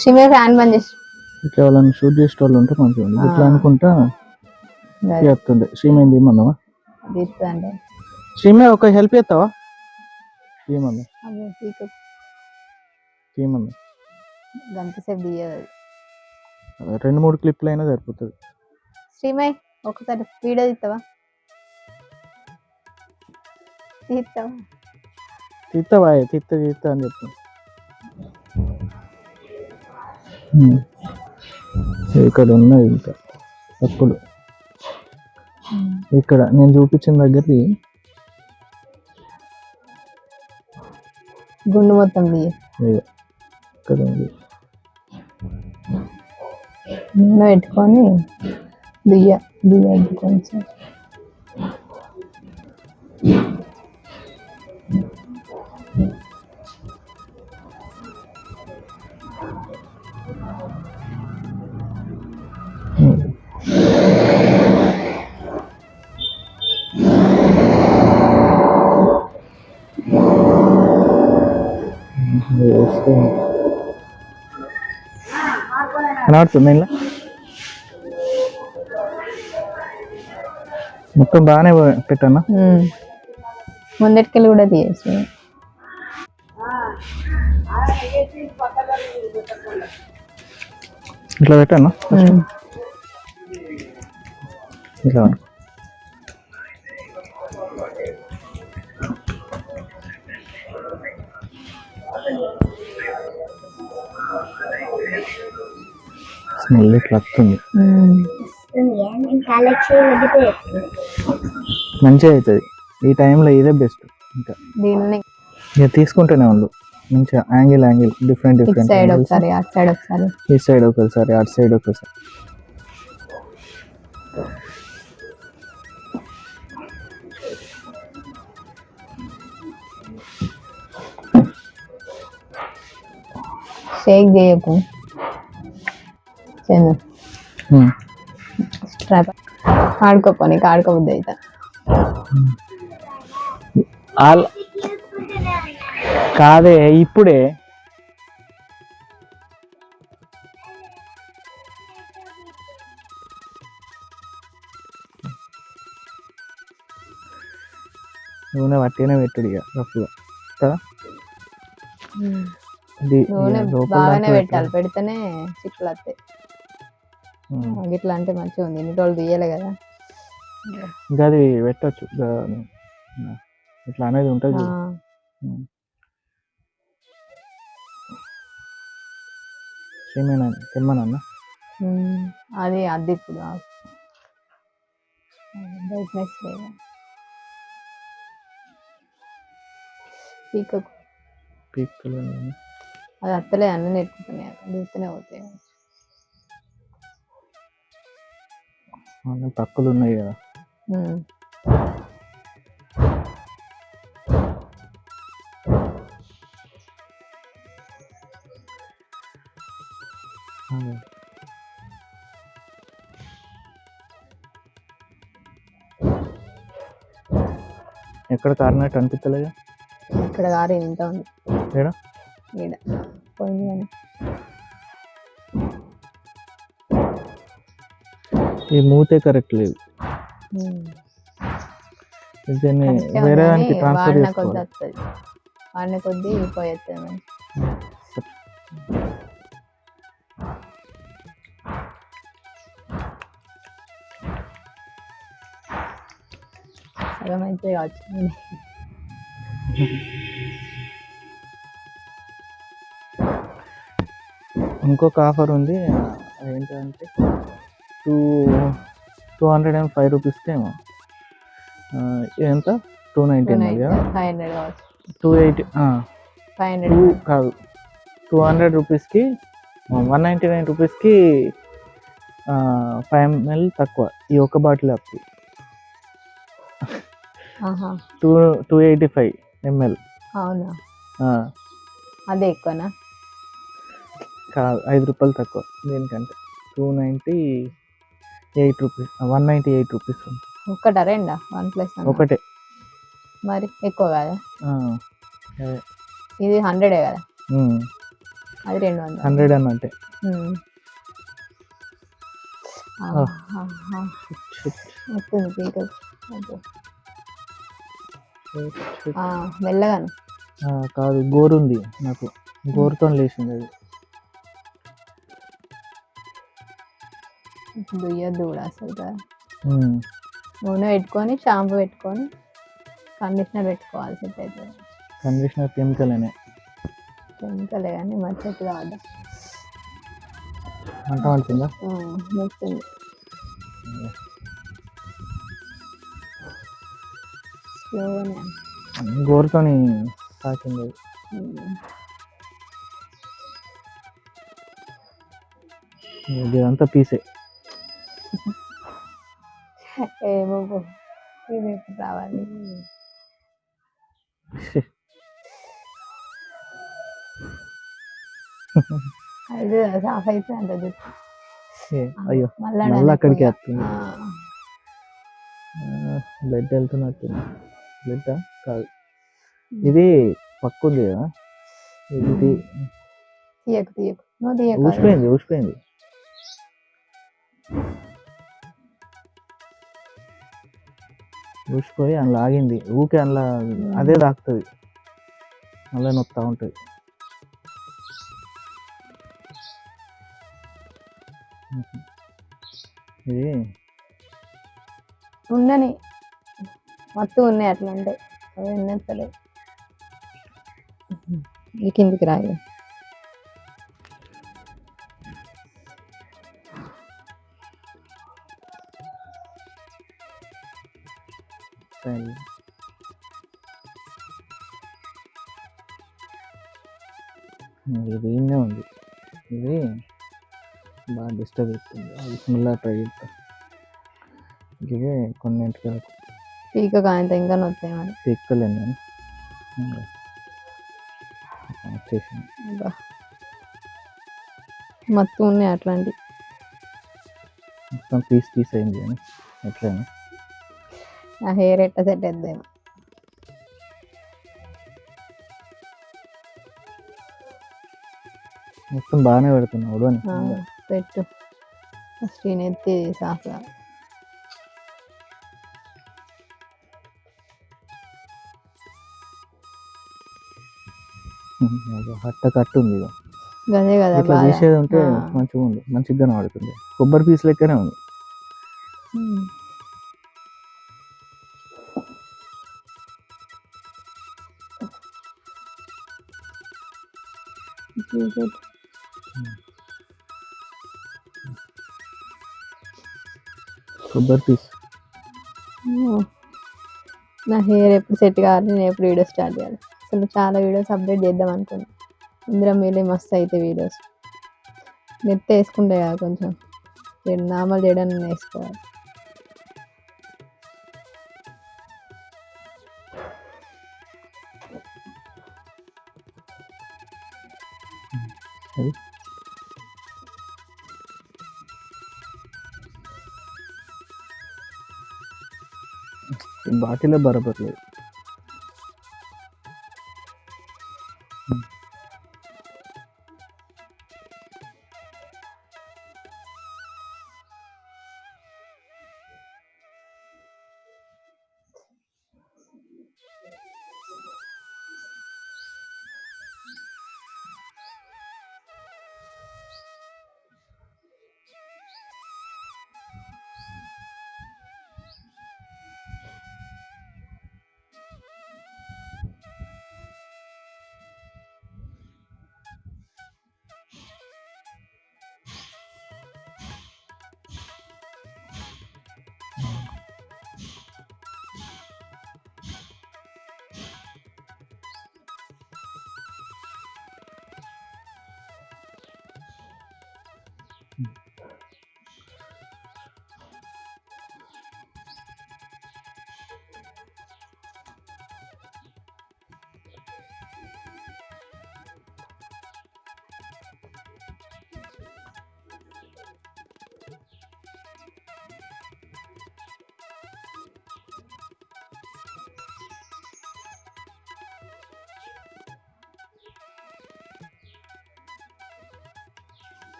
శ్రీమే fan బంద్ చేసి ఇట్లా వాళ్ళని షూట్ చేసే వాళ్ళు ఉంటే మంచిగా ఉంది. ఇట్లా అనుకుంటా చేస్తుండే. శ్రీమేంది ఏమన్నావా? అంటే శ్రీమే ఒక హెల్ప్ చేస్తావా? ఏమన్నా ఏమన్నా గంటసేపు దియ్యదు. 2-3 క్లిప్లు అయినా సరిపోతుంది. శ్రీమయ్ ఒకసారి వీడియో తీస్తావా? తీస్తావా తీస్తా అని చెప్పు. ఇక్కడ ఉన్నాయి ఇంకా తప్పులు. ఇక్కడ నేను చూపించిన దగ్గర గుండు మొత్తం ఇక్కడ ఉంది. నూనె పెట్టుకొని బియ్యద్దు కొంచెం. కనబడుతుంది ఇలా మొత్తం బాగానే పెట్టానా? ముందటికెళ్ళి కూడా తీయేసి ఇట్లా పెట్టానా? ఇట్లా స్మెల్ ఇట్లా వస్తుంది. మంచిగా అవుతుంది ఈ టైంలో. ఇదే బెస్ట్. ఇంకా దీన్ని ఇక తీసుకుంటూనే ఉండు మంచిగా. యాంగిల్ డిఫరెంట్ సైడ్ ఒకసారి అటు సైడ్ ఒకసారి ఈ సైడ్ ఒకసారి అటు సైడ్ ఒకసారి. షేక్ చేయకు ఆడుకోపోనీ ఆడుకోబుద్ది అవుతా. కాదే ఇప్పుడే నూనె పట్టినే పెట్టుడు ఇక రఫ్గా కదా. బాగానే పెట్టాలి, పెడితేనే చిక్కులు వస్తాయి. ఇట్లా అంటే మంచిగా ఉంది. ఇన్ని రోజులు తీయలే కదా. ఇంకా అది పెట్టచ్చు ఇట్లా అనేది ఉంటుంది. ఏమైనా తెమ్మనన్నా అది ఇప్పుడు బ్రైట్నెస్ లేదా పీకలు అది అత్తలే అన్నీ నేర్పుతున్నాయి. దూస్తూనే పోతాయి. పక్కలు ఉన్నాయి కదా. ఎక్కడ కారినట్టు అనిపిస్తలేదా? ఇక్కడ కారు ఇంత ఉంది. ఈడ పోయింది కానీ ఈ మూతే కరెక్ట్ లేదు. వేరే దానికి ట్రాన్స్ఫర్ చేసుకోవాలి. వాడిన కొద్దీ పోయేస్తుంది. సగం అయితే వచ్చింది. ఇంకొక ఆఫర్ ఉంది. ఏంటంటే 205 రూపీస్కి ఏమో ఎంత 290 280 కాదు 200 రూపీస్కి 199 రూపీస్కి 5 ml తక్కువ. ఈ ఒక్క బాటిల్ అప్పు 285 ml. అవునా? అదే ఎక్కువనా? కాదు, 5 రూపాయలు తక్కువ దీనికంటే. 298 రూపీస్ 198 రూపీస్. ఒక్కటా రెండా? 1+ ఒకటే. మరి ఎక్కువ కదా. ఇది 100 కదా. అది 200. 100 అన్నట్టే. వస్తుంది పీకలు. మెల్లగాను కాదు, గోరు ఉంది నాకు, గోరుతో లేచింది అది. దుయ్యద్దు కూడా అసలు. నూనె పెట్టుకొని షాంపూ పెట్టుకొని కండిషనర్ పెట్టుకోవాలి. సెట్ అవుతుంది. కండిషనర్ కెమికల్ కానీ మరి సెట్ కాదు. అంట పడుతుందా? వస్తుంది. స్లోగానే గోరుతోని తాకింది. ఇదంతా పీసే. ఏమో రావాలి. అది సాఫ్ అయితే అంత జుట్టు. అయ్యో మళ్ళీ అక్కడికి వస్తుంది. బ్లడ్ వెళ్తున్నట్టు. బ్లడ్ కాదు, ఇది పక్కుంది కదా, ఇది ఊసిపోయింది. ఊసిపోయి అందులో ఆగింది. ఊకే అందులో అదే తాకుతుంది, మళ్ళీ నొత్తా ఉంటుంది. ఇది ఉండని మత్తు ఉన్నాయి అట్లా ఉంటాయి. అవి ఉన్నట్లే ఈ కిందికి రాయి. ఇది ఇన్నే ఉంది. ఇది బాగా డిస్టర్బ్ అవుతుంది. అది మళ్ళీ ట్రై చేస్తా. ఇవే కొన్నింటికి పీక కాంత ఇంకా నొత్తాయి. పీక్కలేను నేను, వచ్చేసింది. మత్తు ఉన్నాయి అట్లాంటి. మొత్తం పీస్ అయింది కానీ ఎట్లయినా నా హెయిర్ ఎట్లా సెట్ అవుతుందేమో. మొత్తం బాగానే పెడుతున్నావు అని పెట్టు. ఫస్ట్ ఎత్తి సాఫ్గా. కట్టు ఉంది. అదే కదా ఇట్లా తీసేది ఉంటే మంచిగా ఉంది, మంచిగా కనబడుతుంది. కొబ్బరి పీస్ లెక్కనే ఉంది. కొబ్బరి పీస్. నా హెయిర్ ఎప్పుడు సెట్ కావాలి, నేను ఎప్పుడు వీడియో స్టార్ట్ చేయాలి. అసలు చాలా వీడియోస్ అప్డేట్ చేద్దాం అనుకున్నాను. ఇందులో మీలే మస్తు అయితే వీడియోస్ నెట్ వేసుకుంటే కదా కొంచెం నార్మల్ చేయడానికి వేసుకోవాలి. బాటిలో బరాబర్ లేదు.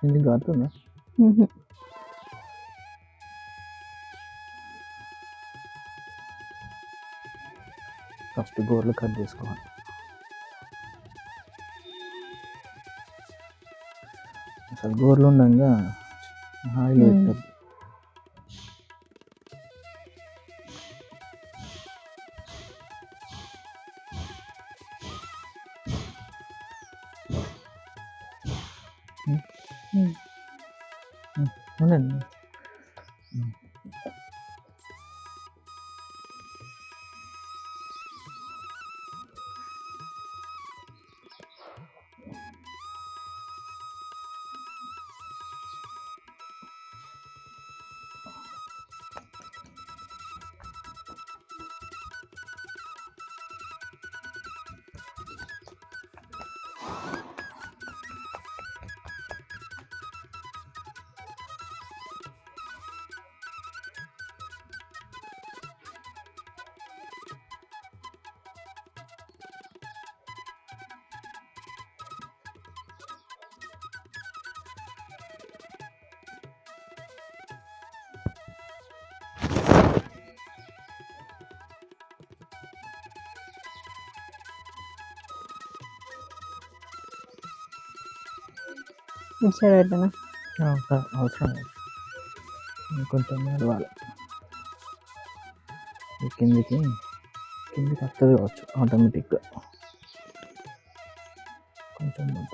ఇది కారుతుందా? మ్హూ. ఫస్ట్ గోర్లు కట్ చేసుకోవాలి. అసలు గోర్లు ఉండగా ఆయిల్ పెట్టద్దు. ఉండండి. ఇటు సైడ్ పెట్టనా? అవసరం లేదు, కొంచెం నడవాలి. కిందికి వస్తుంది కావచ్చు ఆటోమేటిక్గా. కొంచెం ముద్ద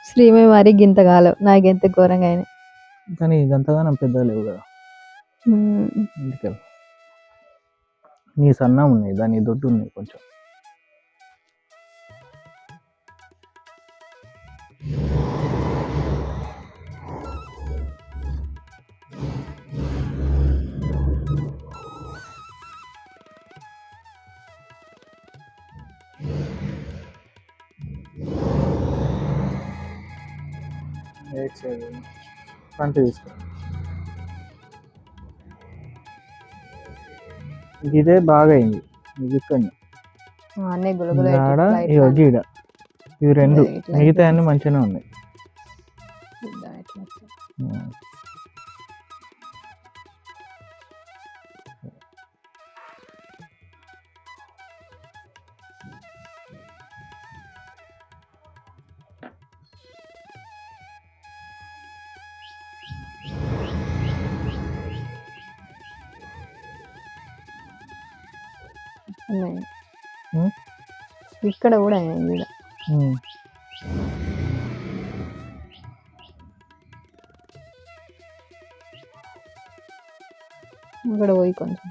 శ్రీమే మరి గింత కాలేవు, నాకెంత ఘోరంగా అయినాయి. కానీ ఇదంతగా నా పెద్ద లేవు కదా. మ్మ్. ఇంటికెళ్ళి నీ సన్నా ఉన్నాయి, దాని దొడ్డు ఉన్నాయి కొంచెం. ఫ్రంట్ తీసుకో. ఇదే బాగా అయింది. ఇది ఇక్కడ అన్నీ గులగుల ఆడ ఇట్లా ఇగో గీడ, ఇవి రెండు. ఇట్లా మిగతా అన్ని మంచిగానే ఉన్నాయి. ఇట్లా ఇట్లా. ఉన్నాయి. ఇక్కడ కూడా అయినాయి ఈడ. ఇక్కడ పోయి కొంచెం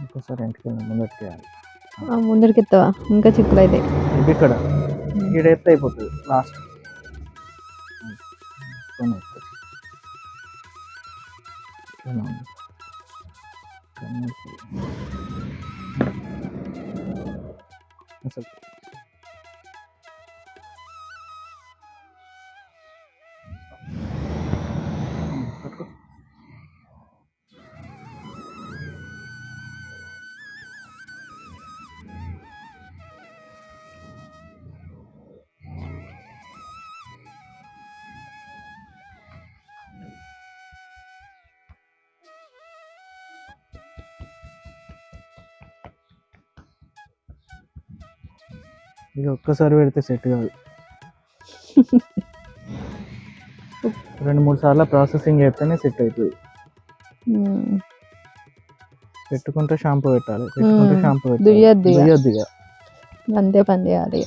ఇంకోసారి ఇంటికి ముందరికి వేయాలి. ముందరికి ఎత్తావా? ఇంకా చిక్కులు అయితే ఇది ఇక్కడ ఈడ ఎత్త అయిపోతుంది లాస్ట్. అసలు ఇక ఒక్కసారి పెడితే సెట్ కాదు. 2-3 సార్లు ప్రాసెసింగ్ చేస్తేనే సెట్ అవుతుంది. పెట్టుకుంటే షాంపూ పెట్టాలి, పెట్టుకుంటే షాంపూ పెట్టాలి, దుయ్యొద్దు ఇక అంతే పని చేయాలి.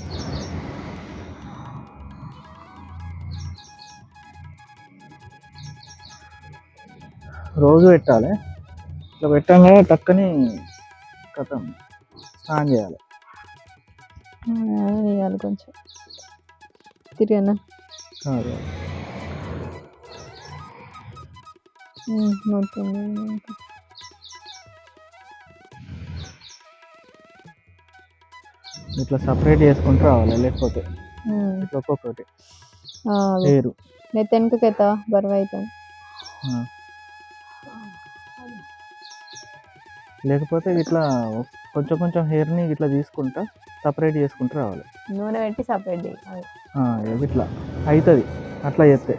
రోజు పెట్టాలి. ఇట్లా పెట్టంగా టక్కని కథం స్నానం చేయాలి. వేయాలి కొంచెం తిరిగినా మొత్తం ఇట్లా సపరేట్ చేసుకుంటూ రావాలి, లేకపోతే ఇట్లా ఒక్కొక్కటి వేరు నెత్తెనుకైతే బరువు అవుతుంది. లేకపోతే ఇట్లా కొంచెం కొంచెం హెయిర్ని ఇట్లా తీసుకుంటా సపరేట్ చేసుకుంటూ రావాలి. నూనె పెట్టి సపరేట్ చేయాలి. ఇట్లా అవుతుంది. అట్లా చేస్తే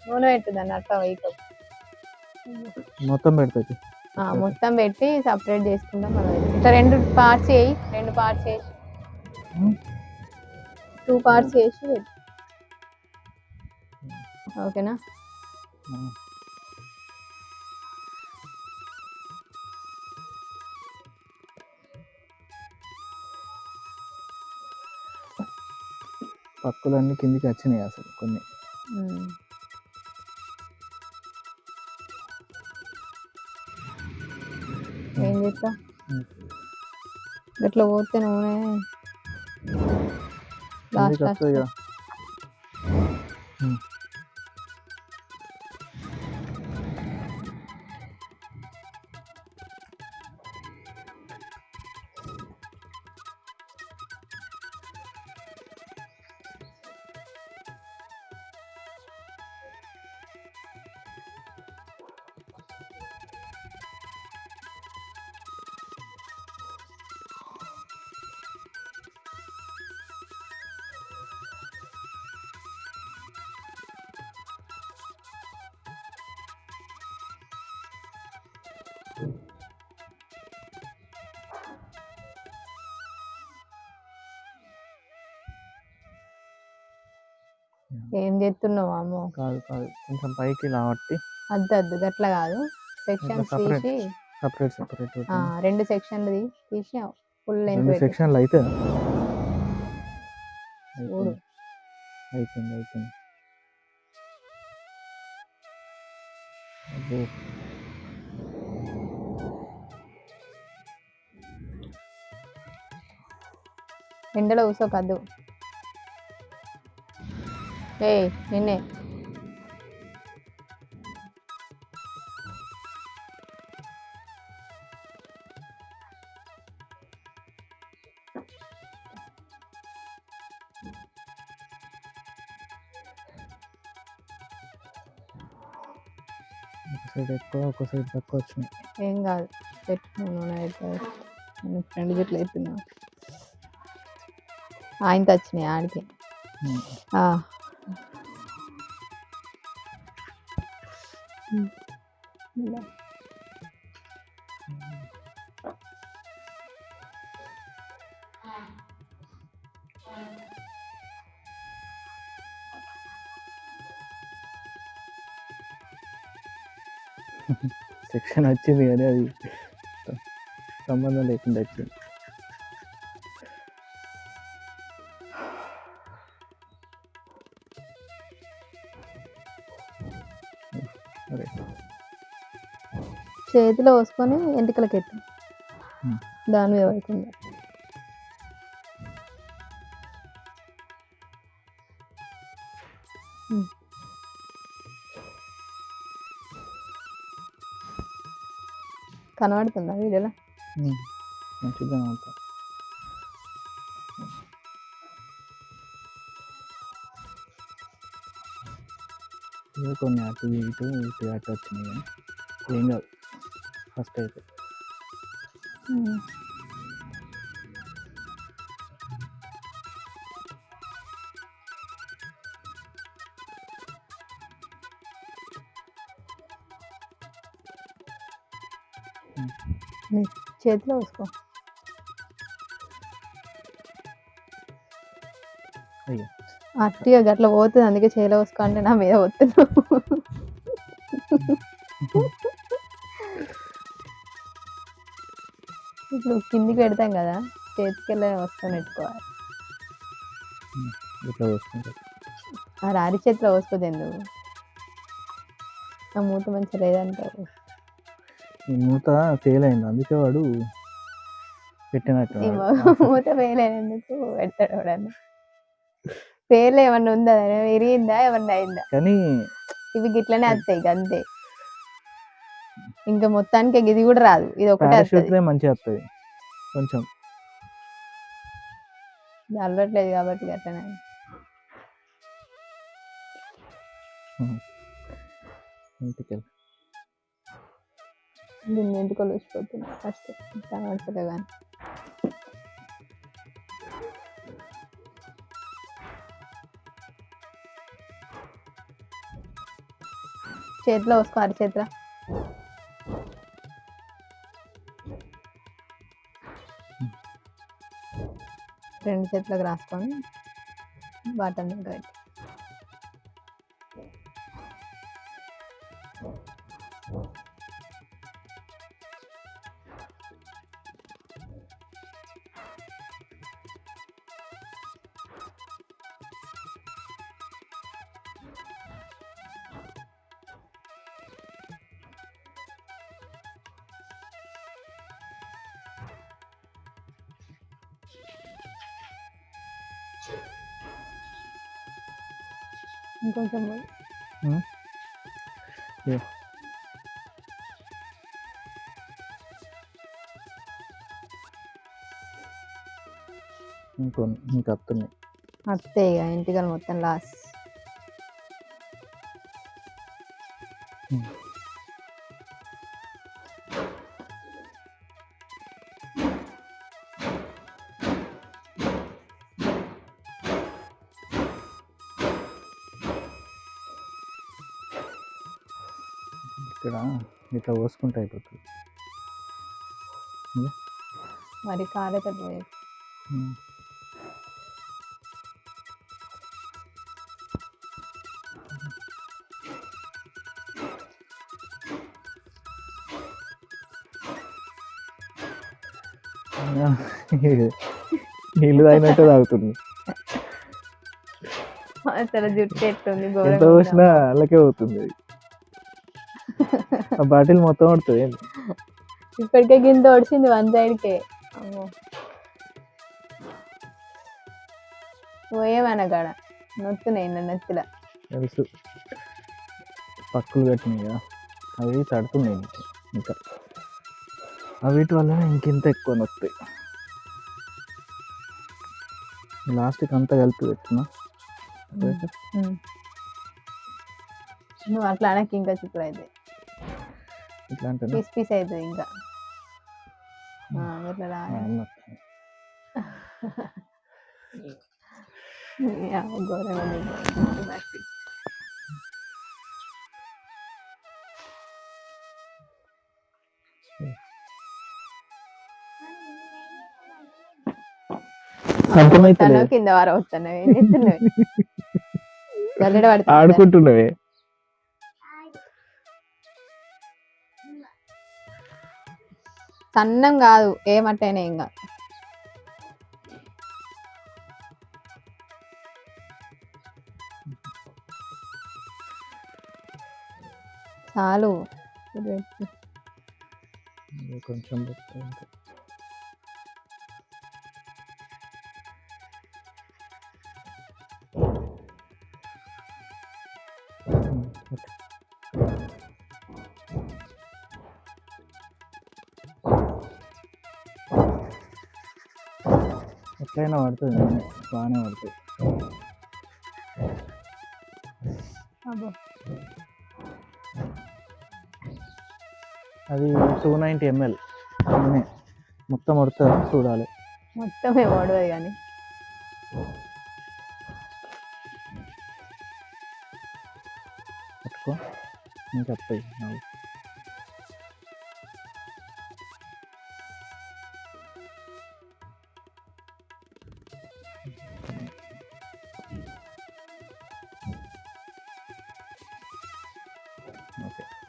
నూనె పెట్టుదాన్ని అట్లా మొత్తం పెడుతుంది. మొత్తం పెట్టి సపరేట్ చేసుకుంటాం. మనం ఇట్లా 2 పార్ట్స్ చేయి, 2 పార్ట్స్ చేసి 2 పార్ట్స్ చేసి పెట్టు. ఓకేనా? పక్కులన్నీ కిందికి వచ్చినాయి అసలు కొన్ని. ఏం చేస్తా ఇట్లా పోతే నూనె ఏం చేస్తున్నావు? అమ్మో కాదు కాదు, కొంచెం పైకి లావట్టి. అద్దు గట్లా కాదు, సెక్షన్స్ తీసి సపరేట్ సపరేట్ 2 సెక్షన్లు తీసి ఫుల్ లెంత్ 2 సెక్షన్లు అయితే చూడు. అయిపోయింది. ఎండలో కూసోకద్దు. నిన్నే ఒక సైడ్ ఎక్కువ, ఒక సైడ్ తక్కువ వచ్చినాయి. ఏం కాదు, పెట్టుకున్నాను. ఫ్రెండ్ గిట్ల అవుతున్నా ఆయనతో వచ్చినాయి ఆడికి. సెక్షన్ వచ్చింది కానీ అది సంబంధం లేకుండా వచ్చింది. చేతిలో పోసుకొని ఎంటికలకి ఎత్తు, దాని మీద పడుతుంది. కనబడుతుందా వీడియోలో? మంచిగా ఉంటుంది. కొన్ని అటు ఇటు అటు వచ్చినాయి కానీ ఏం కాదు. ఫస్ట్ అయితే చేతిలో వేసుకో. అయ్యో అట్టిగా గట్లా పోతుంది, అందుకే చేలో పోసుకో అంటే నా మీద పోతున్నావు. ఇప్పుడు కిందికి పెడతాం కదా, చేతికెళ్ళ వసుకొని పెట్టుకోవాలి. ఇట్లా పోసుకుంటారు. ఆ రారి చేతిలో పోసుకోదు ఎందుకు, ఆ మూత మంచిగా లేదంటారు. ఈ మూత ఫెయిల్ అయింది, అందుకే వాడు పెట్టినట్టు ఈ మూత ఫెయిల్ అయినందుకు పెడతాడు ఎవడన్నా. ఫెయిల్ ఏమన్నా ఉందా, విరిగిందా, ఏమన్నా అయిందా? కానీ ఇవి గిట్లనే వస్తాయి అంతే, ఇంకా మొత్తానికి ఇది కూడా రాదు, ఇది ఒకటే వస్తుంది. పారాషూట్లే మంచిగా వస్తుంది కొంచెం, అలవట్లేదు కాబట్టి అట్లనే. ఇంటికెళ్ళి దీన్ని ఎంటుకలు వచ్చిపోతున్నాయి ఫస్ట్ కనబడతలే కానీ. చేతిలో వేసుకో, అరచేతిలో. రెండు చేతులకు రాసుకొని బాటం దగ్గర పెట్టి. ఇంకొంచెం ఇంకా వస్తున్నాయి. వస్తాయి ఇక ఇంటికల్ మొత్తం లాస్. ఇక్కడ ఇట్లా పోసుకుంటే అయిపోతుంది. మరి కాలేతో పోయి నీళ్ళు తాగినట్టే తాగుతుంది. అసలు జుట్టు ఎట్టుంది, ఎంత పోసినా అలాగే అవుతుంది. ఆ బాటిల్ మొత్తం పడుతుంది. ఇప్పటికే గింత ఒడిచింది వన్ సైడ్కే. అమ్మో పోయేమన కాడ నొత్తున్నాయి నెత్తిలా. తెలుసు, పక్కులు కట్టినాయి కదా అవి తడుతున్నాయి ఇంకా, వీటి వల్ల ఇంకెంత ఎక్కువ నొస్తాయి. లాస్ట్కి అంతా కలిపి పెట్టినా నువ్వు అట్లా అనకి ఇంకా చిక్కుడు అయితే ఇట్లా అంటే పీస్ పీస్ అవుతుంది ఇంకా. ఇట్లా ఘోరంగా. కింద వారం వస్తున్నావు, ఏం చేస్తున్నావు? జల్లెడ పడుతుంది, ఆడుకుంటున్నవే. సన్నం కాదు ఏమట్టయినా ఏం కాదు. చాలు కొంచెం ఎట్లయినా పడుతుంది, బాగానే పడుతుంది. అది 290 ml మొత్తం పడుతుంది, చూడాలి. మొత్తమే పడదు కానీ పట్టుకో ఇంకా వస్తాయి.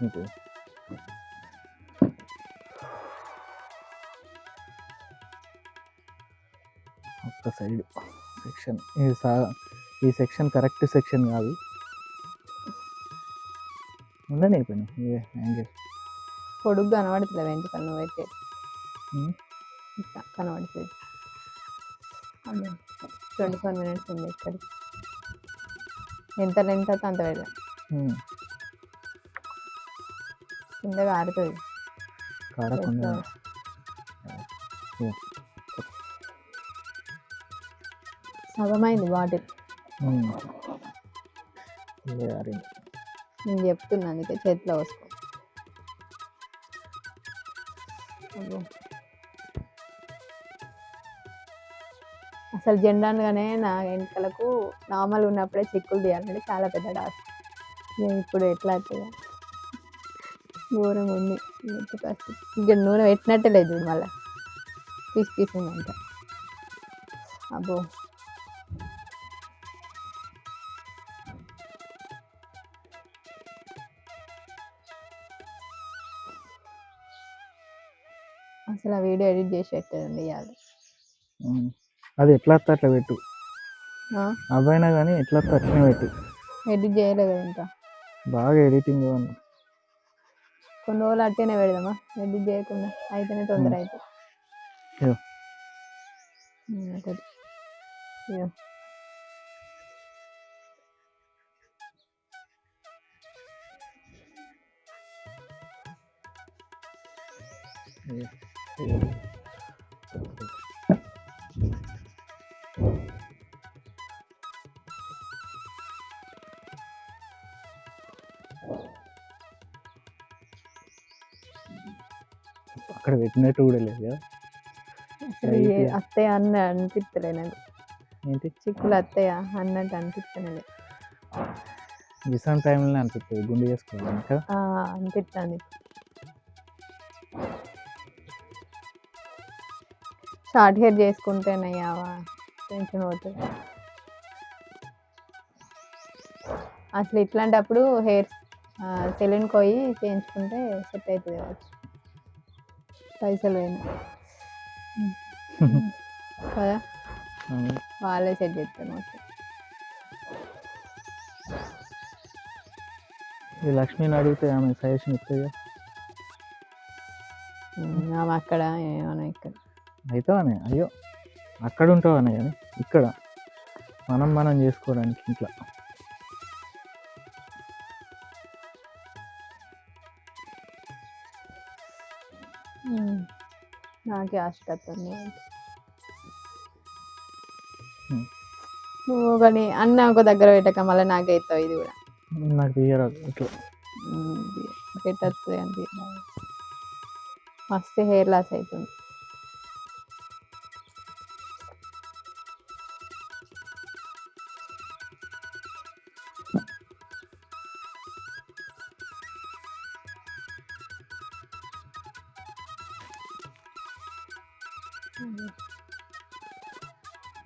నీకు ఒక్క సైడ్ సెక్షన్ ఈ సెక్షన్ కరెక్ట్ సెక్షన్ కాదు. ఉండని అయిపోయినా యాంగిల్ పొడుగు కనబడుతుంది వెంట్రుకలు నువ్వు పెట్టే ఇట్లా కనబడుతుంది. అదే 24 minutes ఉంది ఇక్కడికి. ఎంత లెంత్ అయితే అంత పెడదాం. కిందగా ఆడుతుంది కాడకుండా సగమైంది బాటిల్. నేను చెప్తున్నా అందుకే చేతిలో వసుకో. అసలు జెండాగానే నా వెంటలకు నార్మల్ ఉన్నప్పుడే చిక్కులు తీయాలంటే చాలా పెద్ద టాస్క్. ఇప్పుడు ఎట్లా అవుతుంది ఘోరంగా ఉంది ఇంకా నూనె పెట్టినట్టే లేదు చూడు మళ్ళీ పీస్ ఉందంట. అబ్బో అసలు ఆ వీడియో ఎడిట్ చేసేటండి ఇవ్వాలి. అది ఎట్లా వస్తే అట్లా పెట్టు. అవైనా కానీ ఎట్లా వస్తే అట్లనే పెట్టు. ఎడిట్ చేయలేదు కదా ఇంకా బాగా ఎడిటింగ్ కొన్ని రోజులు అట్టేనే పెడదామా ఎడిట్ చేయకుండా అయితేనే తొందర అయితే. అక్కడ పెట్టినట్టు కూడా లేదు కదా. అత్తయ్య అన్న అనిపిస్తలే నాకు. ఏంటి చిక్కులు అత్తయ్య అన్నట్టు అనిపిస్తలే. విసాన్ టైంలోనే అనిపిస్తుంది గుండె చేసుకోవాలి కదా అనిపిస్తుంది. షార్ట్ హెయిర్ చేసుకుంటేనయ్యావా టెన్షన్ అవుతుంది. అసలు ఇట్లాంటప్పుడు హెయిర్ సెలూన్ పోయి చేయించుకుంటే సెట్ అవుతుంది కావచ్చు. పైసలు పోయినా కదా వాళ్ళే సెట్ చేస్తారు మొత్తం. ఈ లక్ష్మిని అడిగితే ఆమె సజెషన్ ఇస్తుంది. ఆమె అక్కడ ఏమన్నా ఇక్కడ అవుతావనే అయ్యో అక్కడ ఉంటావనే కానీ ఇక్కడ మనం చేసుకోవడానికి ఇంట్లో నాకే ఆశకత్తుంది. నువ్వు కానీ అన్న ఒక దగ్గర పెట్టక మళ్ళీ నాకే అవుతావు. ఇది కూడా నాకు తీయరాదు ఇట్లా పెట్టద్దు అని మస్తు హెయిర్ లాస్ అవుతుంది.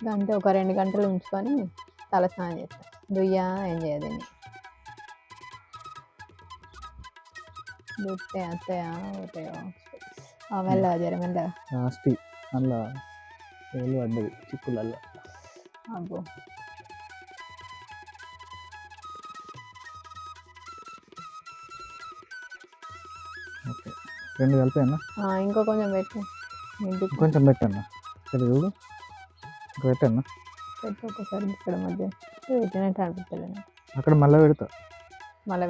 గంట ఒక 2 గంటలు ఉంచుకొని తల స్నానం చేస్తాను. దుయ్యా ఏం చేయదు దుత్తే అత్తయ్య పోతాయో మెల్లగా మెల్లగా లాస్ట్ అలా వేలు పడ్డది చిక్కులల్లా. అబ్బో ఓకే 2 కలిపాయన్నా ఇంకో కొంచెం పెట్టు. కొంచెం పెట్టన్నా ఇక్కడ చూడు పెట్టన్నా పెట్టు ఒకసారి ఇక్కడ మధ్య పెట్టినట్టు అనిపిస్తలేదు. అక్కడ మళ్ళీ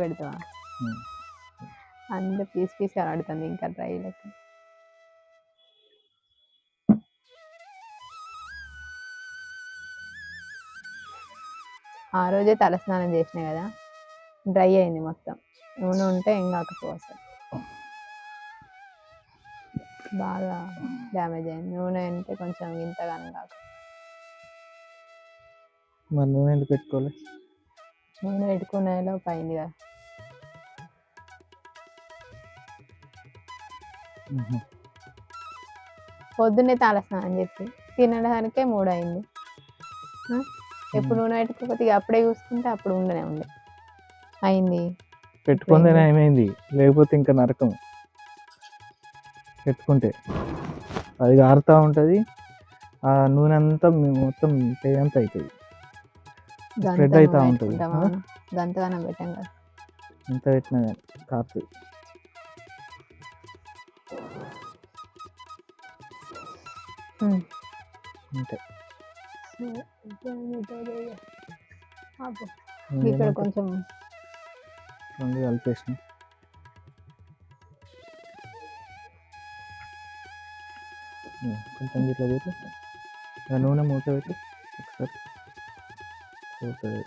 పెడతావా అంత పీస్ ఆడుతుంది ఇంకా డ్రై లెక్క. ఆ రోజే తలస్నానం చేసినా కదా డ్రై అయింది మొత్తం. నూనె ఉంటే ఏం కాకపోవచ్చు. బాగా డ్యామేజ్ అయింది. నూనె అంటే కొంచెం ఇంతగానం కాక. మరి నూనె ఎందుకు పెట్టుకోవాలి? నూనె పెట్టుకునేలో పైంది కదా. పొద్దున్నే తలస్నానం చెప్పి తినడానికే 3 అయింది. ఎప్పుడు నూనె పెట్టుకోకపోతే అప్పుడే చూసుకుంటే అప్పుడు ఉండే అయింది. పెట్టుకుందేనే ఏమైంది, లేకపోతే ఇంకా నరకం. పెట్టుకుంటే అది కారుతూ ఉంటుంది, ఆ నూనె అంతా మొత్తం పేయంత అవుతుంది, స్ప్రెడ్ అవుతూ ఉంటుంది. గంతగానం పెట్టాం కదా, ఎంత పెట్టినా కానీ కారుతుంది. అంతే. ఇక్కడ కొంచెం రెండు కలిపేసిన. కొంచెం ఇట్లా పెట్టి నూనె మూత పెట్టి ఒకసారి పోతుంది.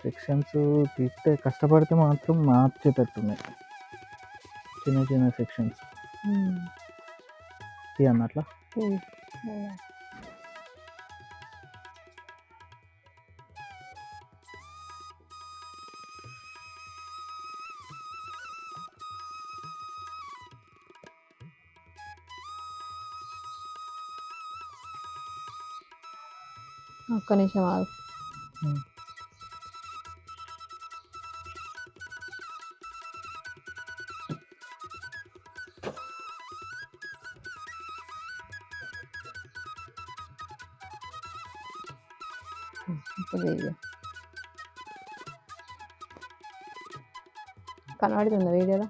సెక్షన్స్ తీస్తే కష్టపడితే మాత్రం మార్చేటట్టున్నాయి, చిన్న చిన్న సెక్షన్స్ అన్నట్లా. ఒక్క నిమిషం ఆగు. కనబడుతుందా వీడియోలో?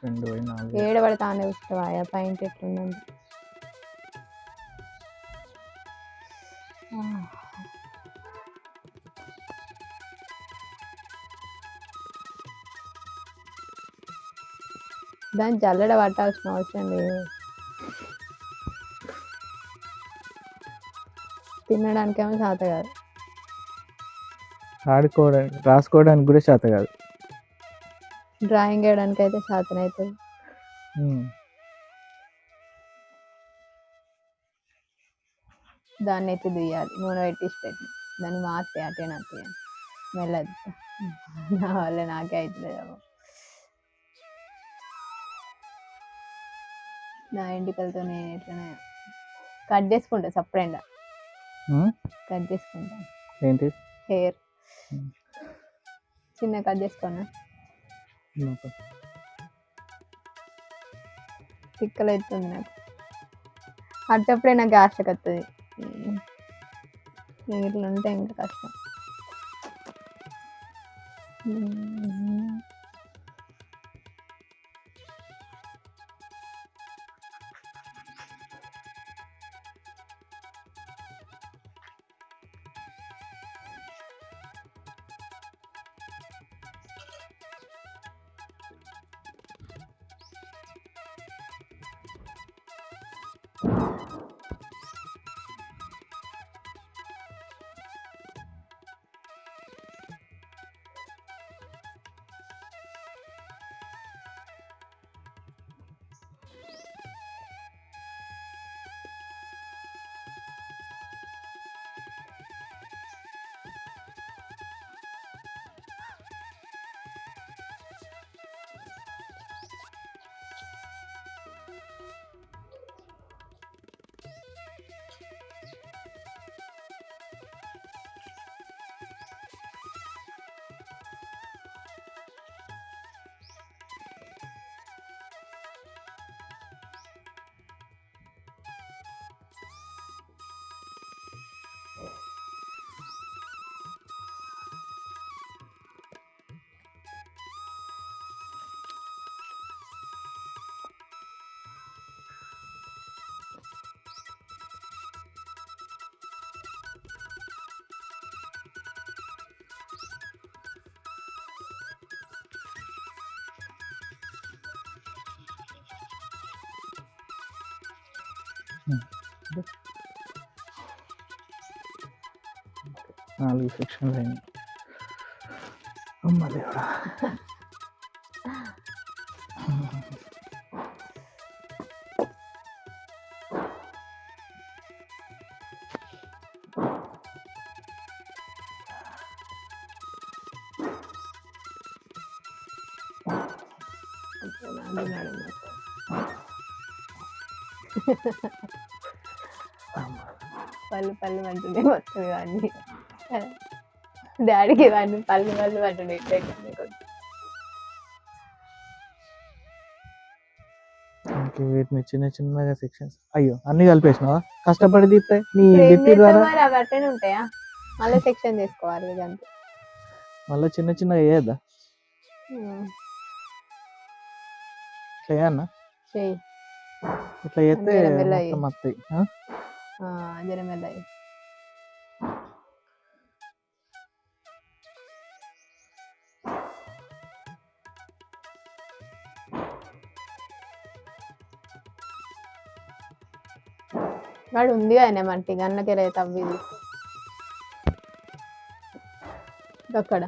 2 ఏడ పడితే ఆనే ఇష్టమా పాయింట్ ఎట్లుందండి. దాన్ని జల్లెడ పట్టాల్సిన అవసరం లేదు, తినడానికేమో చేత కాదు, ఆడుకోవడానికి రాసుకోవడానికి కూడా చేత కాదు, డ్రాయింగ్ వేయడానికి అయితే చేతనవుతుంది. దాన్ని అయితే దుయ్యాలి, నూనె పెట్టేసి పెట్టి దాన్ని మార్తే అటేనా మెల్లది. నా వల్ల నాకే అవుతుందేమో, నా ఎంటికలతో నేను ఎట్లనే కట్ చేసుకుంటా, సపరేట్గా కట్ చేసుకుంటా. ఏంటి హెయిర్ చిన్న కట్ చేసుకున్నా, తిక్కలు అవుతుంది నాకు. అట్టప్పుడే నాకు ఆశకు వస్తుంది, ఇట్లా ఉంటే ఇంకా కష్టం. నాలుగు సెక్షన్లు అయినాయి. అమ్మ దేవుడా. పళ్ళు పళ్ళు అంటుండే మొత్తం ఇవన్నీ డాడీకి ఇవన్నీ పళ్ళు పళ్ళు అంటుండే వీటిని చిన్న చిన్నగా సెక్షన్స్. అయ్యో అన్ని కలిపేసినావా? కష్టపడి తీస్తే నీ మరి అవి అట్టనే ఉంటాయా? మళ్ళీ సెక్షన్ చేసుకోవాలి ఇదంతా. మళ్ళీ చిన్న చిన్నగా వేయద్దా? ఇట్లా వేయన్నా? చెయ్యి. ఇట్లా చేస్తే మొత్తం వస్తాయి. జరమెల్లయి వాడు ఉంది కానీ మట్టి గన్నకెళ్ళి తవ్విది అక్కడ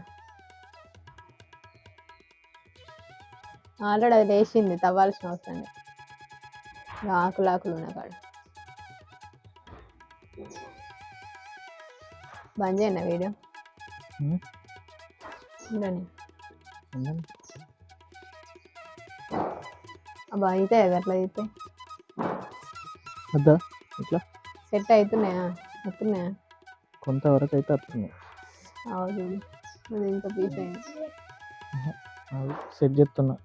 ఆల్రెడీ అది లేచింది, తవ్వాల్సిన అవసరం లేదు. ఆకులు ఉన్న కాడ బంద్ చేయనా వీడియో? అబ్బా అయితే అట్లా అయితే ఇట్లా సెట్ అవుతున్నాయా? వస్తున్నాయా? కొంతవరకు అయితే వస్తున్నాయి. అవును, అది ఇంకా పీస్ అయింది. సెట్ చెప్తున్నా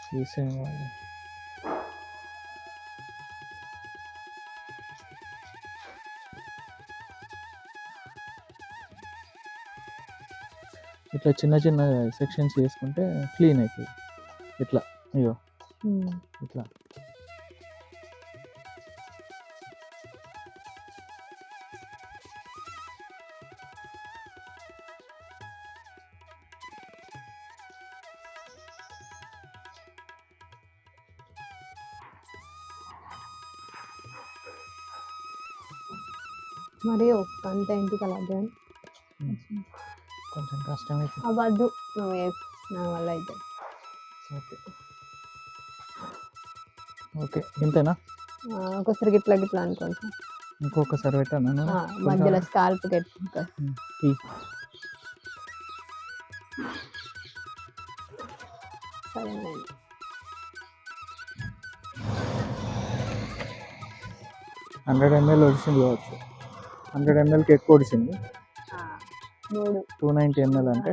పీస్ ఇట్లా చిన్న చిన్న సెక్షన్స్ చేసుకుంటే క్లీన్ అవుతుంది. ఇట్లా అయ్యో ఇట్లా మరి అంత ఇంటికి అలా కొంచెం కష్టమైతే అవ్వద్దు నువ్వు నా వల్ల అయితే. ఓకే ఇంతేనా? ఒకసారి గిట్లా గిట్లా అనుకోండి. ఇంకొకసారి పెట్టాను మధ్యలో స్కాల్ప్ సరే 100 ml ఒడిసింది కావచ్చు. 100 mlకి ఎక్కువ ఒడిసింది. 290 ml అంటే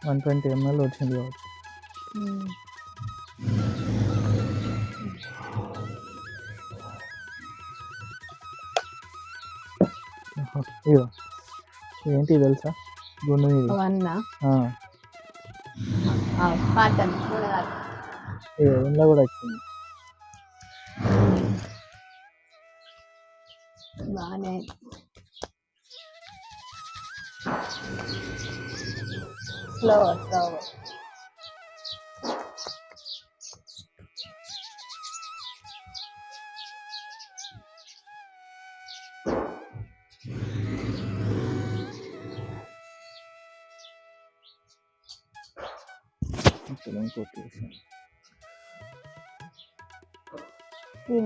120 ml వచ్చింది కావచ్చు. ఏంటి తెలుసా? గుండె మీద ఇంట్లో కూడా వచ్చింది. బాగానే స్లో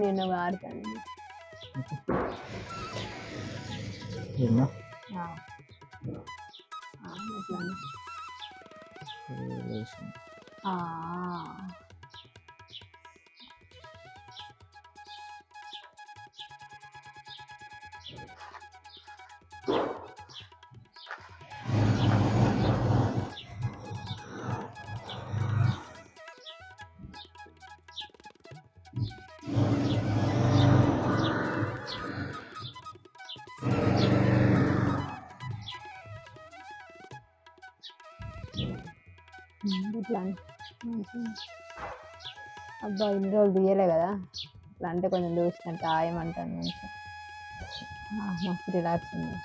నేను వాడతాను. ఇట్లా అబ్బా ఇన్ని రోజులు తీయలే కదా, ఇట్లా అంటే కొంచెం చూసినట్టు ఆయమంటాను. మంచిగా మస్తు రిలాక్స్ ఉంది.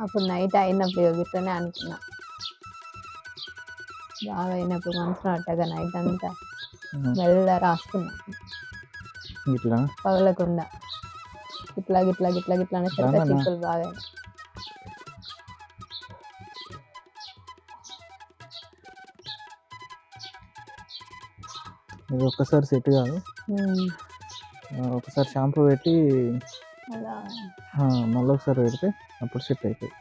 అప్పుడు నైట్ అయినప్పుడు ఇట్లనే అనుకున్నా, బాగా అయినప్పుడు మనసులో అట్టగా నైట్ అంతా మెల్ల రాసుకున్నా ఇట్లా పగలకుండా, ఇట్లా గిట్లా గిట్లా గిట్లా అనేసరికి చిక్కులు బాగా ఇది ఒక్కసారి సెట్ కాదు, ఒకసారి షాంపూ పెట్టి మళ్ళీ ఒకసారి పెడితే అప్పుడు సెట్ అవుతుంది.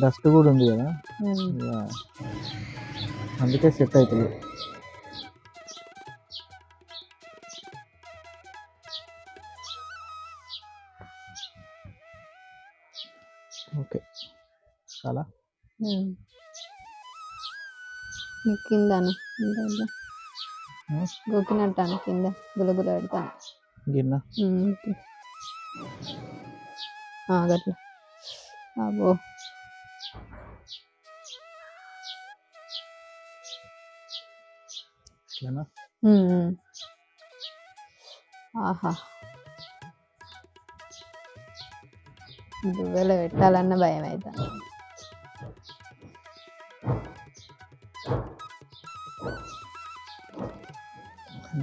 డస్ట్ కూడా ఉంది కదా, అందుకే సెట్ అవుతుంది. ఓకే చాలా కిందను గోకినట్టాను, కింద గులగుల పెడతాను గిన్నె గట్లా. అబ్బో ఆహా, దువ్వెలో పెట్టాలన్న భయం అవుతుంది.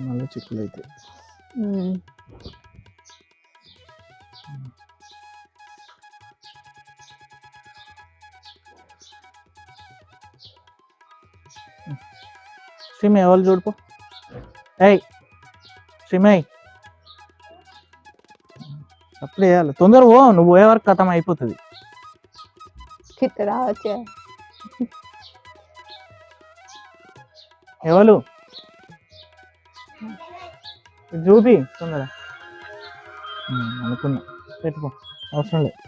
మళ్ళీ చిక్కులు అయితే శ్రీమయ్య వాళ్ళు చూడుకో. ఏయ్ శ్రీమయ్య అప్పుడు వేయాలి, తొందర పో, నువ్వు పోయే వరకు కథం అయిపోతుంది. రావచ్చా ఎవరు చూపి తొందర అనుకున్నా, పెట్టుకో అవసరం లేదు.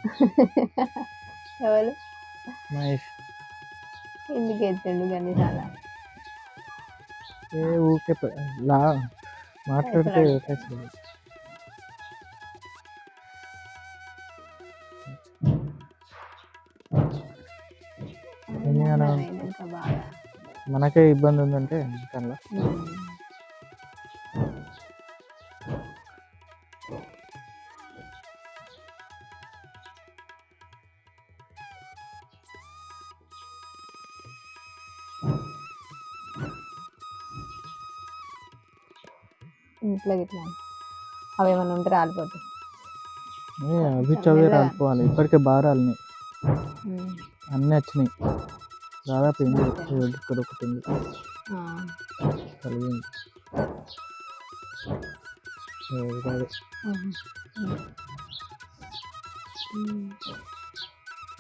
ఎవరు మహేష్ ఎందుకు ఎత్తుండు కానీ చాలా ఊకే మాట్లాడితే మనకే ఇబ్బంది ఉందంటే కన్నా ఇట్లా గిట్లా అవి ఏమన్నా ఉంటే రాలిపోతాయి. అవి చదివి రాలిపోవాలి, ఇప్పటికే బాగా రాలినాయి, అన్నీ వచ్చినాయి. దాదాపు ఇక్కడ ఒకటి ఉంది కలిగింది.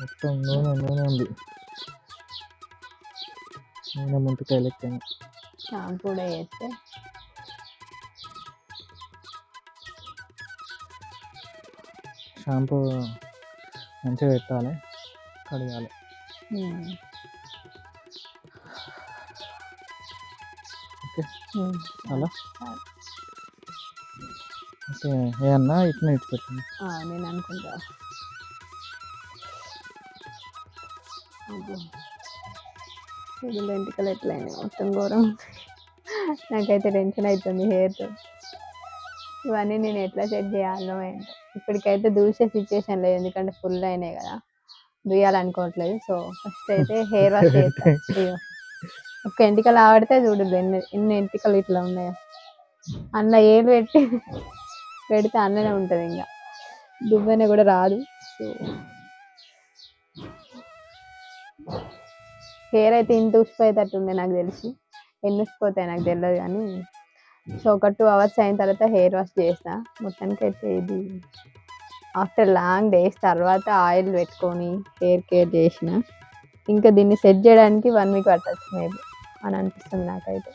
మొత్తం నూనె ఉంది, నూనె ముందుకాయ లెక్క. షాంపూ కూడా వేస్తే షాంపూ మంచిగా పెట్టాలి, కడగాలి. ఓకే అలా ఓకే. ఏమన్నా ఇట్లా ఇచ్చిపెట్టండి, నేను అనుకుంటా. ఎంటికలు ఎట్లయినాయి మొత్తం ఘోరం, నాకైతే టెన్షన్ అవుతుంది హెయిర్తో. ఇవన్నీ నేను ఎట్లా చెక్ చేయాలో ఏంటో, ఇప్పటికైతే దూసే సిచ్యువేషన్ లేదు, ఎందుకంటే ఫుల్ అయినాయి కదా, దుయ్యాలనుకోవట్లేదు. సో ఫస్ట్ అయితే హెయిర్ వాష్ చేస్తాను. ఒక్క ఎంటికలు ఆడితే చూడదు ఎన్ని ఎంటికలు ఇట్లా ఉన్నాయో, అందులో ఏలు పెడితే అందులోనే ఉంటుంది, ఇంకా దువ్వెన కూడా రాదు. సో హెయిర్ అయితే ఇంత ఉసిపోయేటట్టు ఉండే నాకు తెలిసి, ఎన్ని ఉసిపోతాయి నాకు తెలియదు కానీ. సో ఒక 2 hours అయిన తర్వాత హెయిర్ వాష్ చేస్తా. మొత్తానికి అయితే ఇది ఆఫ్టర్ లాంగ్ డేస్ తర్వాత ఆయిల్ పెట్టుకొని హెయిర్ కేర్ చేసిన. ఇంకా దీన్ని సెట్ చేయడానికి 1 week పట్టచ్చు మేబీ అని అనిపిస్తుంది నాకైతే.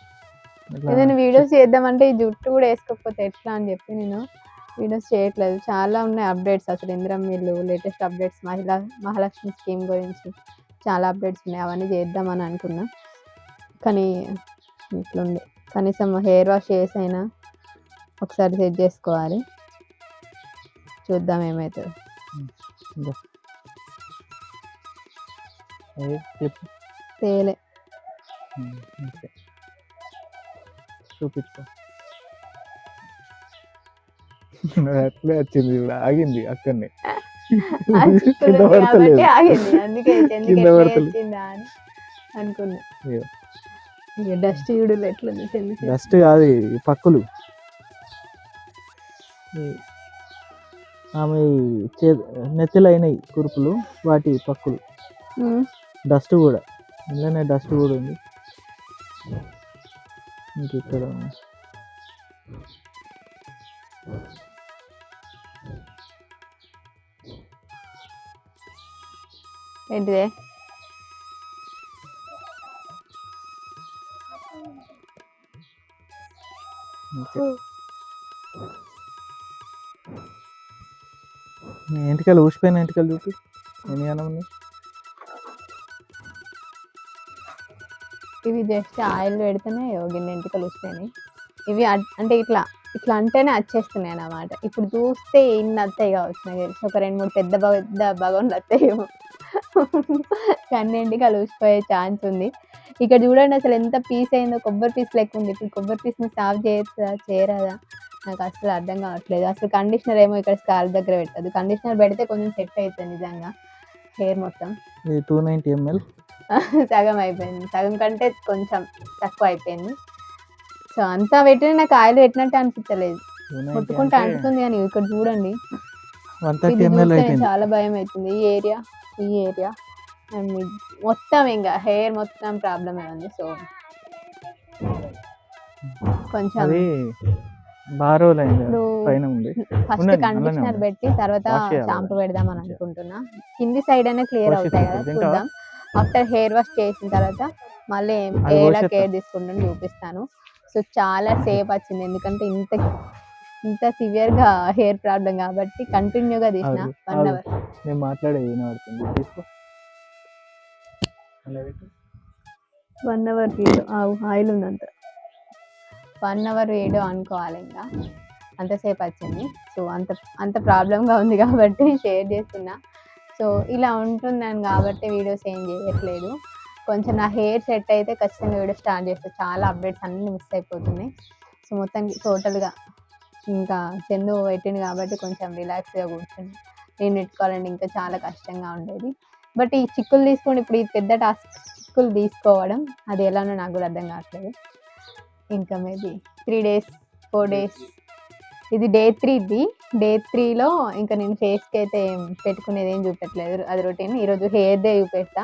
ఏదైనా వీడియోస్ చేద్దామంటే ఈ జుట్టు కూడా వేసుకోకపోతే ఎట్లా అని చెప్పి నేను వీడియోస్ చేయట్లేదు. చాలా ఉన్నాయి అప్డేట్స్, అసలు ఇందిరమ్మ ఇల్లు లేటెస్ట్ అప్డేట్స్, మహాలక్ష్మి స్కీమ్ గురించి చాలా అప్డేట్స్ ఉన్నాయి, అవన్నీ చేద్దామని అనుకున్నా. కానీ ఇట్లుంది, కనీసం హెయిర్ వాష్ చేసైనా ఒకసారి సెట్ చేసుకోవాలి. చూద్దాం ఏమవుతుంది. తేలే ఓకే చూపించు. అట్లే వచ్చింది కూడా, ఆగింది అక్కడనే. ఆ చిక్కులు కింద ఉంది పడతలేదు. కాబట్టి ఆగింది. అందుకే ఎందుకు కింద ఎట్లా పడతలేదు. వచ్చిందా అని అనుకున్నా. అయ్యో. ఇక డస్ట్ చూడు ఎట్లుంది చెల్లి. డస్ట్ కాదు, ఈ పక్కులు. ఆమె నెత్తిలో అయినాయి కురుపులు, వాటి పక్కులు. డస్ట్ కూడా, ఇందులోనే డస్ట్ కూడా ఉంది. ఇంక ఇక్కడ ఏంటిదే ఎంటికలు ఊసిపోయిన ఎంటికలు చూపి ఎన్ని అన్న ఉన్నాయి. ఇవి జస్ట్ ఆయిల్ పెడితేనే గిన్నె ఎంటికలు వస్తాయి. ఇవి అంటే ఇట్లా ఇట్లా అంటేనే వచ్చేస్తున్నాయి అన్నమాట. ఇప్పుడు చూస్తే ఇన్ని వస్తాయి కావచ్చు నాకు తెలిసి. ఒక 2-3 పెద్ద పెద్ద బగోన్లు వస్తాయేమో. కన్ను ఎంటికలు ఊసిపోయే ఛాన్స్ ఉంది. ఇక్కడ చూడండి అసలు ఎంత పీస్ అయిందో, కొబ్బరి పీస్ లెక్క ఉంది. ఇప్పుడు కొబ్బరి పీస్ని సాఫ్ చేయరాదా నాకు అసలు అర్థం కావట్లేదు. అసలు కండిషనర్ ఏమో ఇక్కడ స్కాల్ప్ దగ్గర పెట్టదు. కండిషనర్ పెడితే కొంచెం సెట్ అవుతుంది నిజంగా హెయిర్ మొత్తం. 290 ml సగం అయిపోయింది, సగం కంటే కొంచెం తక్కువ అయిపోయింది. సో అంతా పెట్టిన నాకు ఆయిల్ పెట్టినట్టు అనిపించలేదు. కొట్టుకుంటే అంటుతుంది. కానీ ఇక్కడ చూడండి 130 ml అయిపోయింది. చాలా భయం అవుతుంది. ఈ ఏరియా అండ్ మొత్తం ఇంకా హెయిర్ మొత్తం ప్రాబ్లమే ఉంది. సో కొంచెం ఫస్ట్ కండిషనర్ పెట్టి తర్వాత షాంపూ పెడదామని అనుకుంటున్నా. కింది సైడ్ అయినా క్లియర్ అవుతాయి కదా, చూద్దాం. ఆఫ్టర్ హెయిర్ వాష్ చేసిన తర్వాత మళ్ళీ ఎలా కేర్ తీసుకుంటాను చూపిస్తాను. సో చాలా సేపు వచ్చింది, ఎందుకంటే ఇంత సివియర్ గా హెయిర్ ప్రాబ్లం కాబట్టి కంటిన్యూగా తీసిన 1 అవర్. నేను మాట్లాడేది 1 అవర్ వీడియో ఆయిల్ ఉందంత 1 అవర్ వీడియో అనుకోవాలి. ఇంకా అంతసేపు వచ్చింది. సో అంత ప్రాబ్లంగా ఉంది కాబట్టి షేర్ చేస్తున్నా. సో ఇలా ఉంటున్నాను కాబట్టి వీడియోస్ ఏం చేయట్లేదు. కొంచెం నా హెయిర్ సెట్ అయితే ఖచ్చితంగా వీడియో స్టార్ట్ చేస్తాను. చాలా అప్డేట్స్ అన్నీ మిస్ అయిపోతున్నాయి. సో మొత్తానికి టోటల్గా ఇంకా చందు పెట్టింది కాబట్టి కొంచెం రిలాక్స్గా కూర్చుని నేను పెట్టుకోవాలంటే ఇంకా చాలా కష్టంగా ఉండేది. బట్ ఈ చిక్కులు తీసుకోండి, ఇప్పుడు ఈ పెద్ద టాస్క్ చిక్కులు తీసుకోవడం, అది ఎలానో నాకు కూడా అర్థం కావట్లేదు. ఇంకా మేబీ 3 days 4 days ఇది డే 3. డే 3లో ఇంకా నేను ఫేస్కి అయితే ఏం పెట్టుకునేది ఏం చూపెట్టలేదు, అది రొటీన్. ఈరోజు హెయిర్దే చూపెడతా.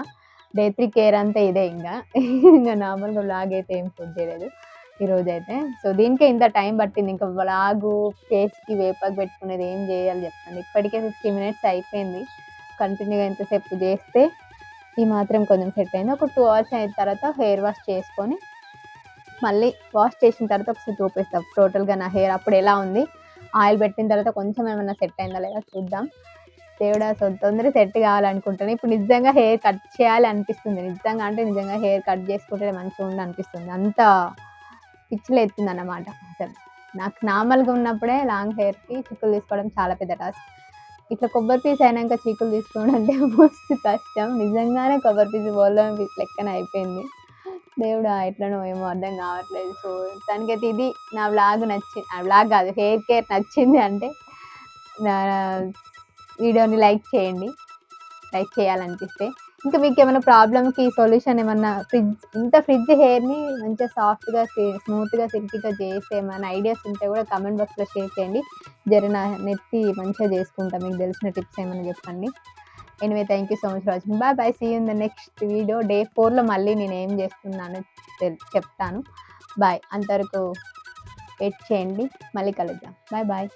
డే 3 కేర్ అంతా ఇదే. ఇంకా నార్మల్గా వ్లాగ్ అయితే ఏం షూట్ చేయలేదు ఈరోజు అయితే. సో దీనికే ఇంత టైం పట్టింది. ఇంకా వ్లాగు ఫేస్కి వేపాకు పెట్టుకునేది ఏం చేయాలి చెప్తాను. ఇప్పటికే 50 minutes అయిపోయింది. కంటిన్యూగా ఎంతసేపు చేస్తే ఈ మాత్రం కొంచెం సెట్ అయింది. ఒక 2 hours అయిన తర్వాత హెయిర్ వాష్ చేసుకొని మళ్ళీ వాష్ చేసిన తర్వాత ఒకసారి చూపిస్తాం టోటల్గా నా హెయిర్ అప్పుడు ఎలా ఉంది. ఆయిల్ పెట్టిన తర్వాత కొంచెం ఏమైనా సెట్ అయిందా లేదా చూద్దాం. దేవుడా తొందరగా సెట్ కావాలనుకుంటాను. ఇప్పుడు నిజంగా హెయిర్ కట్ చేయాలి అనిపిస్తుంది. నిజంగా హెయిర్ కట్ చేసుకుంటే మంచిగా ఉండి అనిపిస్తుంది. అంత పిచ్చిలు ఎత్తుంది అన్నమాట. అసలు నాకు నార్మల్గా ఉన్నప్పుడే లాంగ్ హెయిర్కి చిక్కులు తీసుకోవడం చాలా పెద్ద టాస్క్. ఇట్లా కొబ్బరి పీస్ అయినాక చిక్కులు తీసుకోవడం అంటే మస్తు కష్టం. నిజంగానే కొబ్బరి పీస్ బోల్లం పీస్ లెక్కన అయిపోయింది. దేవుడా ఎట్లనో ఏమో అర్థం కావట్లేదు. సో దానికైతే ఇది నా వ్లాగ్ వ్లాగ్ కాదు, హెయిర్ కేర్ నచ్చింది అంటే నా వీడియోని లైక్ చేయండి, లైక్ చేయాలనిపిస్తే. ఇంకా మీకు ఏమైనా ప్రాబ్లమ్కి సొల్యూషన్ ఏమన్నా, ఫ్రిడ్జ్ హెయిర్ని మంచిగా సాఫ్ట్గా స్మూత్గా సిల్కీగా చేసే ఏమైనా ఐడియాస్ ఉంటే కూడా కామెంట్ బాక్స్లో షేర్ చేయండి. నా నెత్తి మంచిగా చేసుకుంటా. మీకు తెలిసిన టిప్స్ ఏమైనా చెప్పండి. Anyway thank you so much for watching. Bye. See you in the next video. Day 4లో మళ్ళీ నేను ఏం చేస్తున్నానో చెప్తాను. బాయ్. అంతవరకు వెయిట్ చేయండి, మళ్ళీ కలుద్దాం. బాయ్.